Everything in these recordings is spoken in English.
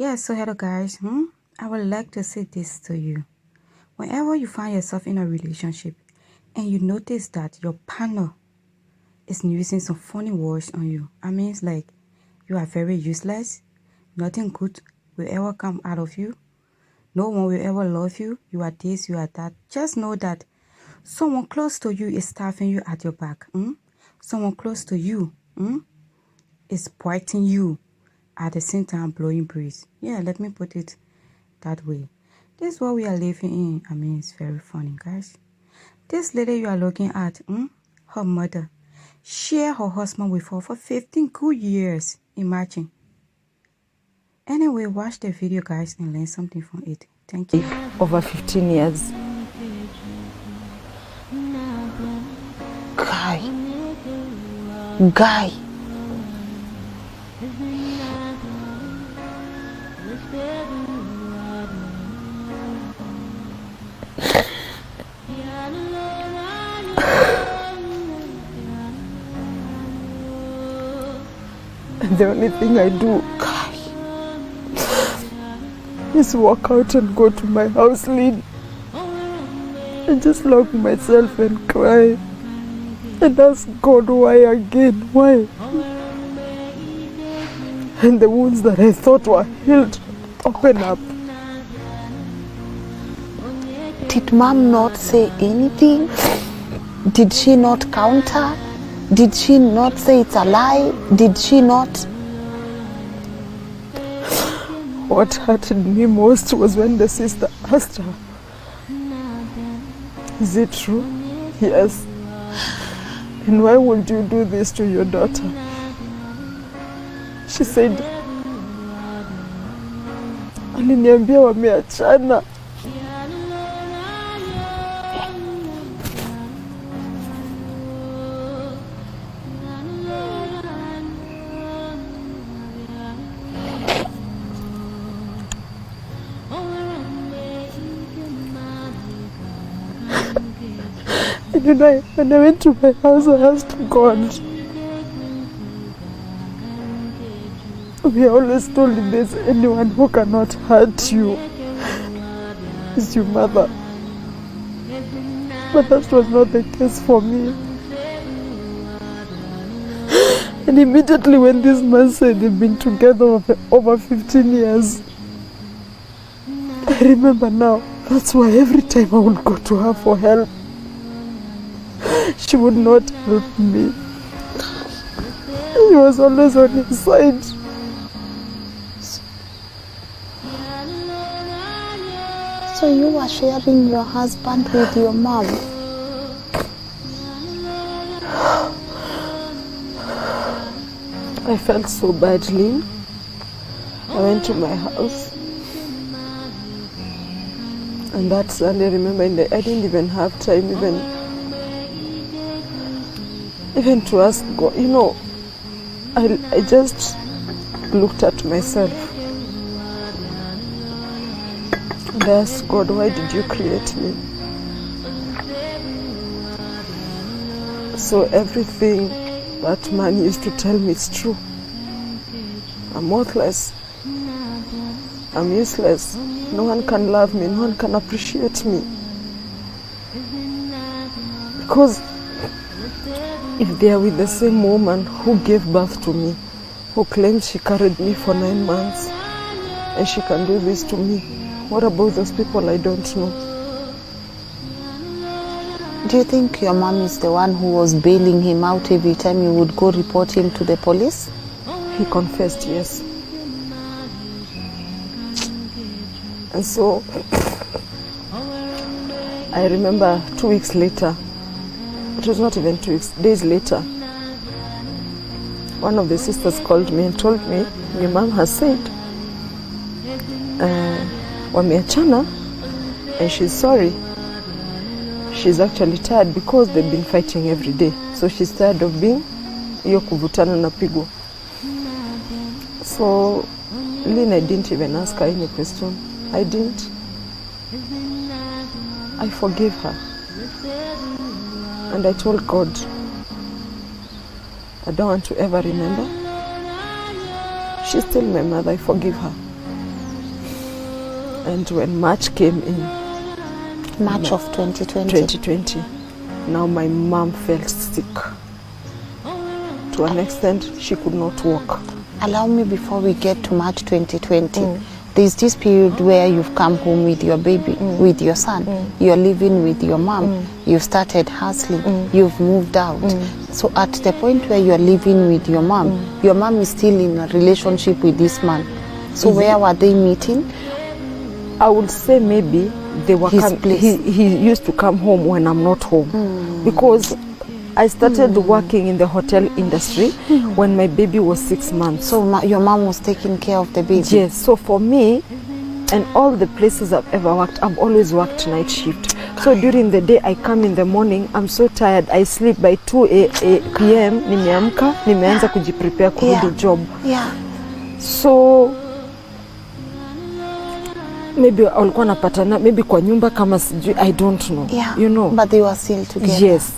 Yeah, so hello guys. I would like to say this to you. Whenever you find yourself in a relationship and you notice that your partner is using some funny words on you, I mean, it's like you are very useless, nothing good will ever come out of you, no one will ever love you, you are this, you are that. Just know that someone close to you is stabbing you at your back. Someone close to you is biting you at the same time blowing breeze. Yeah, let me put it that way. This is what we are living in. I mean, it's very funny, guys. This lady you are looking at, her mother, share her husband with her for 15 good years. Imagine. Anyway, watch the video, guys, and learn something from it. Thank you. Over 15 years. Guy. The only thing I do, is walk out and go to my house, Lynn, and just lock myself and cry and ask God why again, why? And the wounds that I thought were healed open up. Did Mom not say anything? Did she not counter? Did she not say it's a lie? Did she not? What hurted me most was when the sister asked her, "Is it true?" "Yes." "And why would you do this to your daughter?" She said, "Aliniambia wameachana." And when I went to my house, I asked God. We are always told if there's anyone who cannot hurt you, it's your mother. But that was not the case for me. And immediately when this man said they've been together over 15 years, I remember now, that's why every time I would go to her for help, she would not help me. She was always on his side. So you were sharing your husband with your mom? I felt so badly. I went to my house. And that Sunday, remember, I didn't even have time even to ask God. You know, I just looked at myself. And I asked God, why did you create me? So everything that man used to tell me is true. I'm worthless. I'm useless. No one can love me. No one can appreciate me. Because if they are with the same woman who gave birth to me, who claims she carried me for 9 months, and she can do this to me, what about those people I don't know? Do you think your mom is the one who was bailing him out every time you would go report him to the police? He confessed, yes. And so, I remember 2 weeks later, it was not even 2 weeks, days later, one of the sisters called me and told me, your mom has said, wameachana, and she's sorry. She's actually tired because they've been fighting every day. So she's tired of being hiyo kuvutana na pigo. So, Lynn, I didn't even ask her any question. I didn't. I forgave her. And I told God, I don't want to ever remember. She's still my mother, I forgive her. And when March came in, March of 2020. 2020, now my mom felt sick. To an extent, she could not walk. Allow me, before we get to March 2020, there's this period where you've come home with your baby, with your son. You're living with your mom. You've started hustling. You've moved out. So at the point where you're living with your mom is still in a relationship with this man. So where were they meeting? I would say maybe they were His place. he used to come home when I'm not home. Because I started working in the hotel industry when my baby was 6 months. So your mom was taking care of the baby? Yes, so for me, and all the places I've ever worked, I've always worked night shift. So during the day, I come in the morning, I'm so tired, I sleep by 2 p.m, nimeamka, nimeanza kujiprepare kurudi job. Yeah. So maybe walikuwa napatana, maybe kwa nyumba kama sijui, I don't know. Yeah. You know. But they were still together. Yes.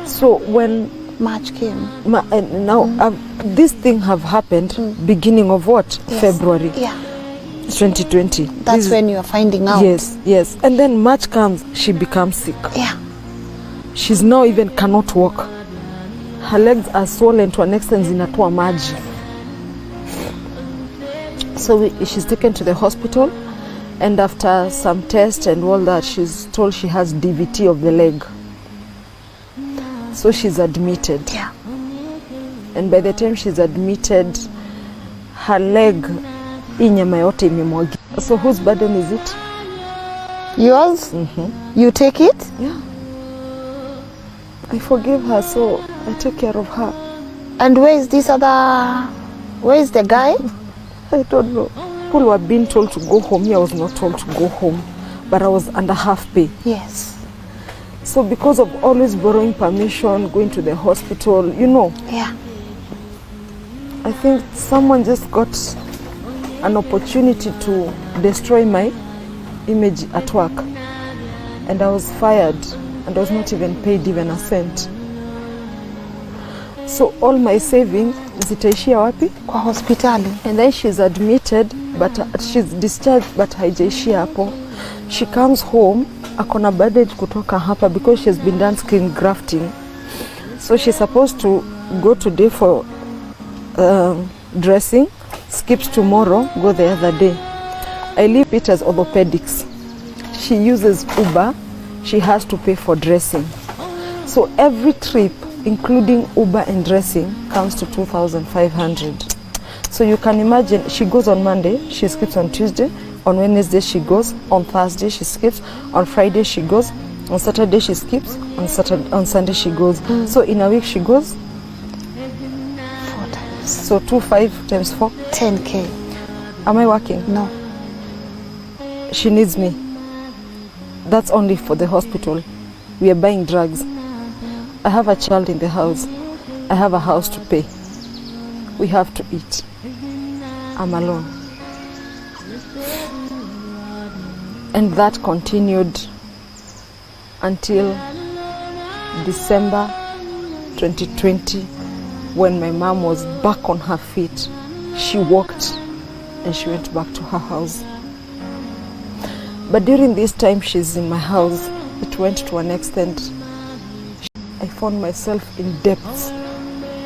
So when March came. Now this thing have happened beginning of what? Yes. February. Yeah. 2020. That's when you are finding out. Yes. And then March comes, she becomes sick. Yeah. She's now even cannot walk. Her legs are swollen to an extent zinatoa maji. So she's taken to the hospital, and after some tests and all that, she's told she has DVT of the leg. So she's admitted. Yeah. And by the time she's admitted, her leg inyama yote imemwagi. So whose burden is it? Yours? You take it? Yeah. I forgive her, so I take care of her. And where is the guy? I don't know. People were being told to go home. I was not told to go home, but I was under half pay. Yes. So because of always borrowing permission, going to the hospital, you know. Yeah. I think someone just got an opportunity to destroy my image at work. And I was fired, and I was not even paid even a cent. So all my savings zitaishia wapi? Kwa hospitali. And then she's admitted, but she's discharged, but haijaishia hapo. She comes home, akona bandage kutoka hapa because she's been done skin grafting. So she's supposed to go today for dressing, skips tomorrow, go the other day. I leave it as orthopedics. She uses Uber, she has to pay for dressing. So every trip, including Uber and dressing, comes to 2,500. So you can imagine, she goes on Monday, she skips on Tuesday, on Wednesday she goes, on Thursday she skips, on Friday she goes, on Saturday she skips, on Sunday she goes. So in a week she goes 4 times. So 2,500 times 4. 10K. Am I working? No. She needs me. That's only for the hospital. We are buying drugs. I have a child in the house. I have a house to pay. We have to eat. I'm alone. And that continued until December 2020, when my mom was back on her feet. She walked and she went back to her house. But during this time she's in my house, it went to an extent I found myself in debts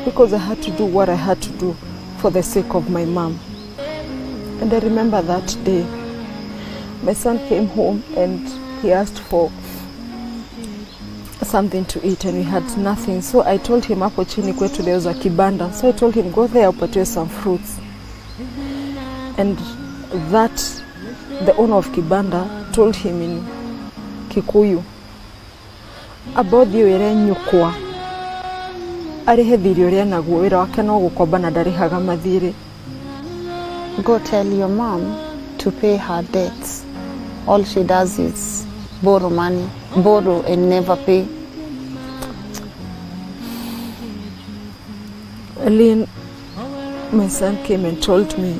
because I had to do what I had to do for the sake of my mom. And I remember that day, my son came home and he asked for something to eat and we had nothing. So I told him, hapo chini kwetu there was a kibanda. So I told him, go there, upatiwe some fruits. And that, the owner of kibanda told him in Kikuyu, abodhi wĩra nyukwa arihe thiri ũrĩa naguo wĩra wake no gũkomba na ndarihaga mathirĩ. Go tell your mom to pay her debts. All she does is borrow money, borrow and never pay. Aline, my son came and told me,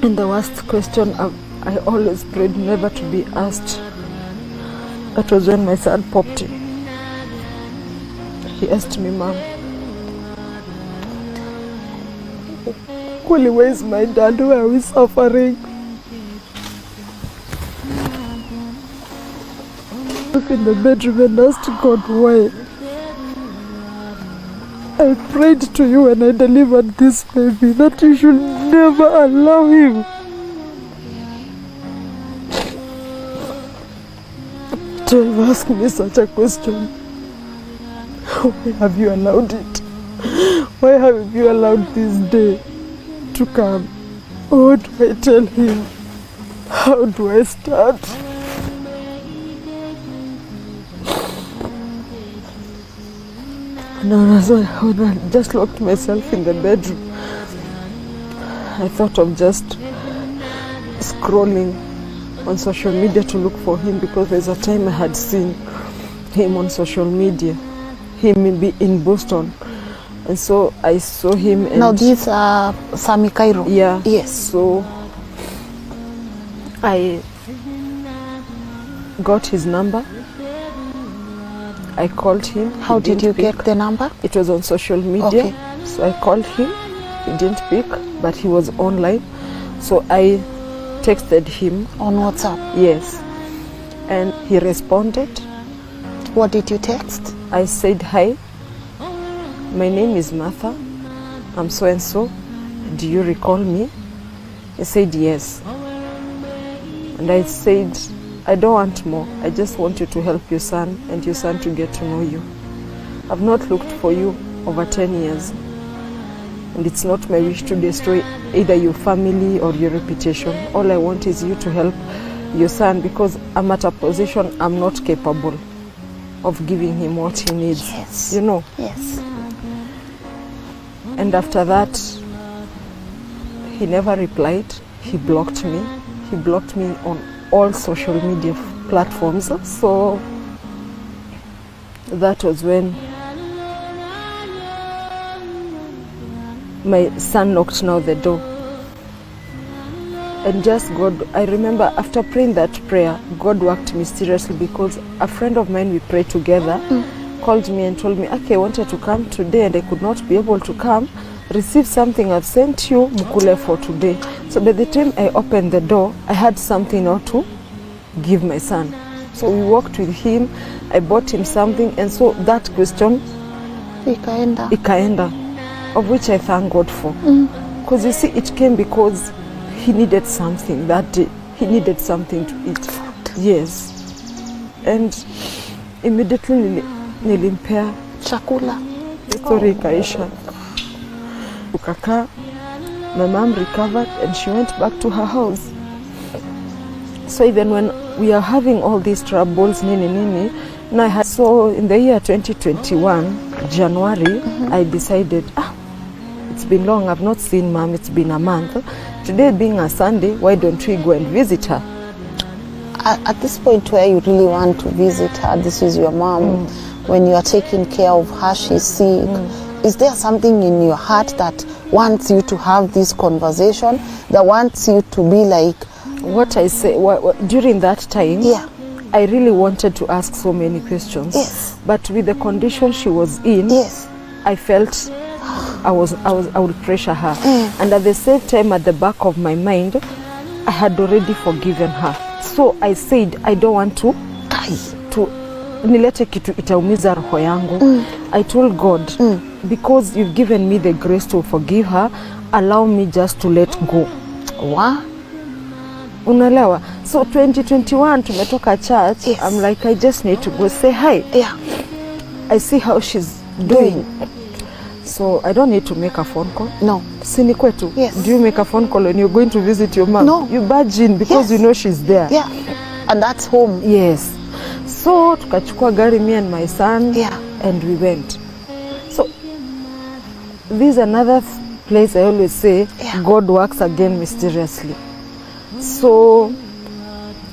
and the worst question I always prayed never to be asked. That was when my son popped in. He asked me, Mom, equally, where is my dad? Where are we suffering? Look in the bedroom and asked God why. I prayed to you when I delivered this baby that you should never allow him to ever ask me such a question. Why have you allowed it? Why have you allowed this day to come? What do I tell him? How do I start? No, so I just locked myself in the bedroom. I thought of just scrolling on social media to look for him, because there's a time I had seen him on social media, him in Boston, and so I saw him. And now these are Sami Cairo. Yeah. Yes. So I got his number. I called him. How did you get the number? It was on social media. Okay. So I called him. He didn't pick, but he was online. So I texted him. On WhatsApp? Yes. And he responded. What did you text? I said, hi, my name is Martha. I'm so and so. Do you recall me? He said, yes. And I said, I don't want more. I just want you to help your son and your son to get to know you. I've not looked for you over 10 years. And it's not my wish to destroy either your family or your reputation. All I want is you to help your son, because I'm at a position I'm not capable of giving him what he needs. Yes. You know? Yes. And after that, he never replied. He blocked me. He blocked me on all social media platforms. So that was when my son knocked now the door. And just God, I remember after praying that prayer, God worked mysteriously, because a friend of mine, we prayed together, called me and told me, okay, I wanted to come today and I could not be able to come. Receive something I've sent you, mukule for today. So by the time I opened the door, I had something now to give my son. So we walked with him, I bought him something, and so that question ikaenda, of which I thank God for. Because you see, it came because he needed something that day. He needed something to eat. Yes. And immediately nilimpea chakula. Story ikaisha. Ukaka, my mom recovered and she went back to her house. So even when we are having all these troubles, and I had, so in the year 2021, January, I decided, it's been long, I've not seen mom, it's been a month. Today being a Sunday, why don't we go and visit her? At this point where you really want to visit her, this is your mom, when you are taking care of her, she's sick, is there something in your heart that wants you to have this conversation, that wants you to be like, what I say, during that time, yeah, I really wanted to ask so many questions. Yes. But with the condition she was in, yes, I felt I would pressure her. And at the same time, at the back of my mind, I had already forgiven her. So I said, I don't want to nilete kitu itaumiza roho yangu. I told God, because you've given me the grace to forgive her, allow me just to let go. Wow. Unalewa. So 2021 tumetoka church, yes. I'm like, I just need to go say hi. Yeah. I see how she's doing. So I don't need to make a phone call. No. Sini kwetu. Yes. Do you make a phone call when you're going to visit your mom? No. You barge in because you know she's there. Yeah. And that's home. Yes. So tukachukua gari, me and my son. Yeah. And we went. So this is another place I always say, yeah, God works again mysteriously. So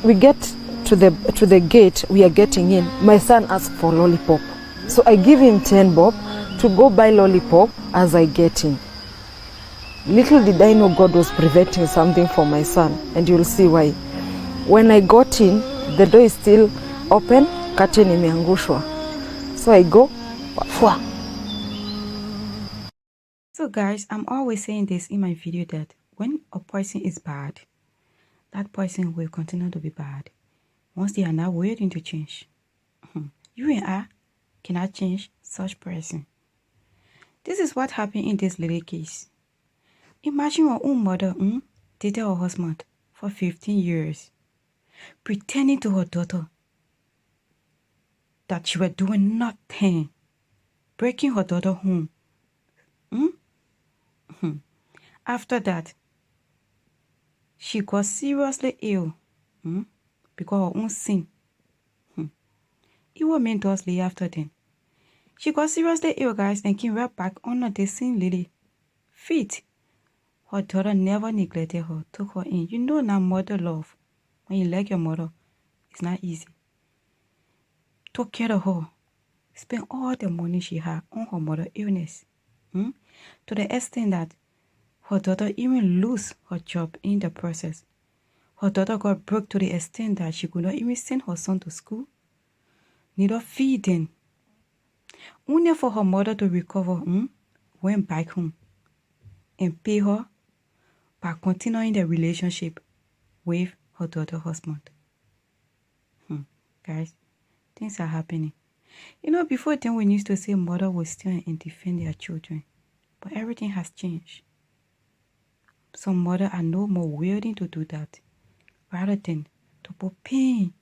we get to the gate, we are getting in. My son asked for lollipop. So I give him 10 bob to go buy lollipop as I get in. Little did I know God was preventing something for my son, and you'll see why. When I got in, the door is still open, curtain imeangushwa. So I go. So guys, I'm always saying this in my video that when a person is bad, that person will continue to be bad once they are not willing to change. You and I cannot change such person. This is what happened in this little case. Imagine your own mother dated her husband for 15 years, pretending to her daughter that she was doing nothing, breaking her daughter home. After that, she got seriously ill because of her own sin. It was mentally after then. She got seriously ill, guys, and came right back under the same lady feet. Her daughter never neglected her, took her in. You know now mother love. When you like your mother, it's not easy. Took care of her. Spent all the money she had on her mother's illness. To the extent that her daughter even lose her job in the process. Her daughter got broke to the extent that she could not even send her son to school, neither feeding. Only for her mother to recover, went back home and pay her by continuing the relationship with her daughter's husband. Guys, things are happening. You know, before then we used to say mother will stand and defend their children, but everything has changed. Some mothers are no more willing to do that, rather than to put pain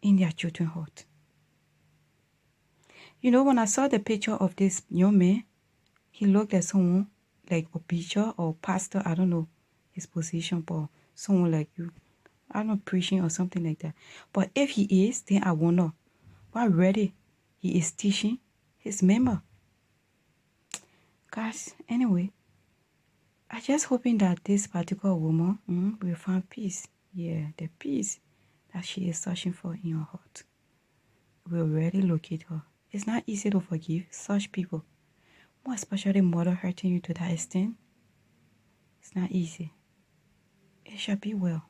in their children's heart. You know, when I saw the picture of this young man, he looked like someone like a preacher or pastor, I don't know his position, but someone like you, I don't know, preaching or something like that. But if he is, then I wonder what really he is teaching his member. Guys, anyway, I just hoping that this particular woman will find peace. Yeah, the peace that she is searching for in her heart will really locate her. It's not easy to forgive such people, more especially mother hurting you to that extent. It's not easy. It shall be well.